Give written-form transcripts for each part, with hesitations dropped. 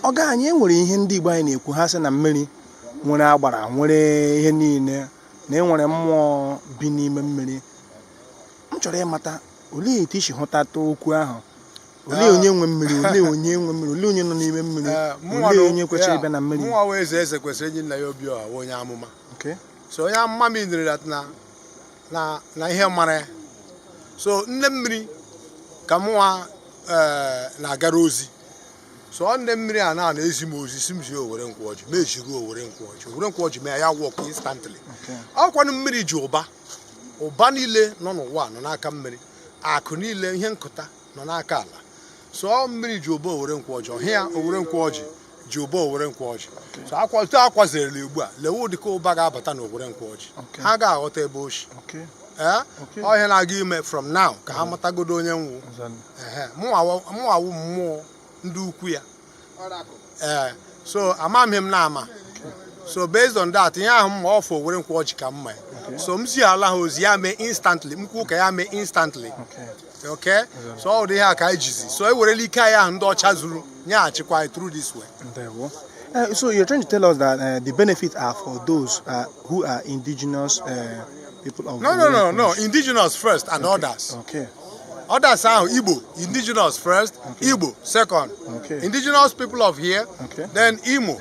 Oga anyị enwere ihe ndị Igbo anyị na-ekwu ha sị na mmiri nwere agbara nwere ihe niile na enwere mmụọ bi n'ime mmiri. M chọrọ ịmata olee etu isi hụtata okwu ahụ. Olee onye nwe mmiri, olee onye nwe mmiri, olee onye nọ n'ime mmiri, olee onye kwesịrị ịbịa na mmiri. Mụnwa wee Eze Ezekwesiri Enyinnaya Obioha onye amụma. Okay. So onye amụma m nere that na ihe mara. So nne mmiri ka mụnwa na-agara ozi. So nne mmiri a na-ezi m ozi si m ji Owerre-Nkwọ'Ọji, ma ejigo Owerre-Nkwọ'Ọji. Owerre-Nkwọ'Ọji mee ya work instantly. Ọkwanụ mmiri ji ụba niile nọ n'ụwa nọ n'aka mmiri, akụ niile ihe nkụta nọ n'aka ala. So mmiri ji ụba Owerre-Nkwọ'Ọji, Ohia Owerre-Nkwọ'Ọji ji ụba Owerre-Nkwọ'Ọji. So akwazirela ugbu a lewu dịka ụba ga-abata na Owerre-Nkwọ'Ọji, ha ga-aghọta ebe oshi. Ohia na-aga ime from now ka ha matagodo onye nwụ. Mụnwawu mmụọ ndị ukwu ya. So amamghị m na-ama. So based on that, ihe ahụ mma ọfọ Owerre-Nkwọ'Ọji ka mma. So m si ala ha ozi ya mee instantly, m kwuo ka ya mee instantly. Okay? So all the ha ka ejizi. So e werele ike ya ndị ọcha zuru nyaghachikwa through this way. So you're trying to tell us that the benefits are for those who are indigenous people of No. Indigenous first and others. Okay. Others are Igbo. Indigenous first, Igbo second. Indigenous people of here, then Imo,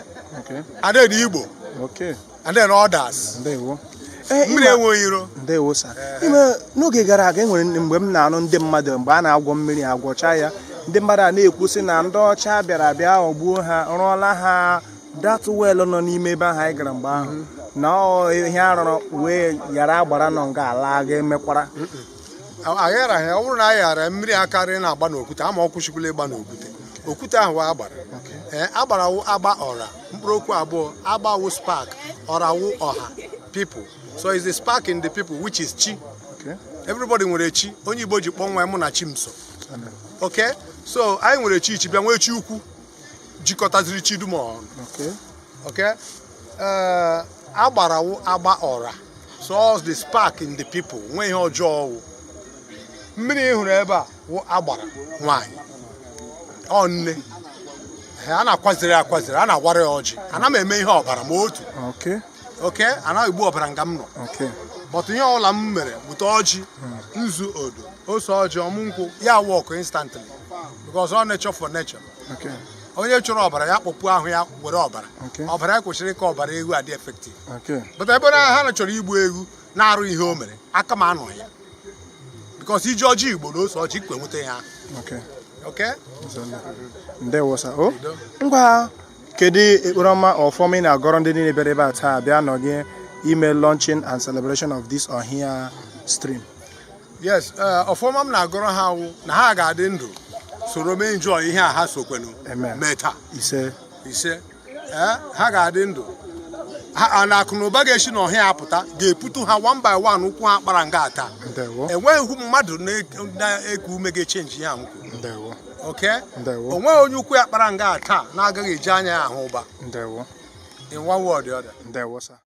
and then Igbo, and then others. Ndewo sir. N'oge gara aga enwere mgbe m na-anụ ndị mmadụ mgbe a na-agwọ mmiri agwọcha ya, ndị mmadụ a na-ekwu sị na ndị ọcha bịara bịa ọgbuo ha, rụọla ha that well nọ n'ime ebe ahụ anyị gara mgbe ahụ, na ihe arụrụ wee yara agbara nọ nga ala ga-emekwara. Aghara ha, ọ bụrụ na a ghara mmiri akarị na-agba n'okwute, ama ọkwụchikwula ịgba n'okwute. Okwute ahụ agbara. Agbara wụ agba ọra, mkpụrụ okwu abụọ, agba wụ spark, ọra wụ ọha, people. So it's the spark in the people, which is chi. Everybody nwere chi. Onye Igbo ji kpọọ nwa mụ na chi m so. Okay? So anyị nwere chi bịa nwee chi ukwu jikọtaziri chi dum ọnụ. Okay? Agbara wụ agba ọra. So the spark in the people, nwe ihe ọjọọ wụ. Mmiri hụrụ ebe a wụ agbara nwaanyị. Ọ nne. A na-akwaziri, a na-awara ya ọjị. Ana m eme ihe ọbara ma otu. Okay? Ana Igbo ọbara nga m nọ. But ihe ọla m mere bute ọjị, nzu odo, ose ọjị, ọmụ ya work instantly. Because all nature for nature. Onye chọrọ ọbara ya kpọpụ ahụ ya were ọbara. Ọbara ya kwesịrị ka ọbara egwu adị effective. But ebe ha chọrọ igbu egwu na-arụ ihe o mere, aka m anọ ya. Because iji ọjị Igbo na ose ọjị ikwe nwute ya. Okay? Ndewo sir. Ngwa kedu ekpere ọma ọfọma ị na-agọrọ ndị niile bịara ebe a taa bịa nọ gị ime launching and celebration of this Ohia stream? Yes, ọfọma m na-agọrọ ha wụ na ha ga-adị ndụ soro mee enjoy ihe a ha sokwenu mee taa. Ise. Ha ga-adị ndụ. Ha na akụ na ụba ga-esi n'Ọhịa apụta ga-eputu ha one by one ụkwụ ha kpara nga ata. Enweghị mmadụ na-eku ume ga-echenji ya nkwu. Okay? Onweghị onye ukwu ya kpara nga taa na-agaghị eji anya ya ahụ ụba. In one word or the other.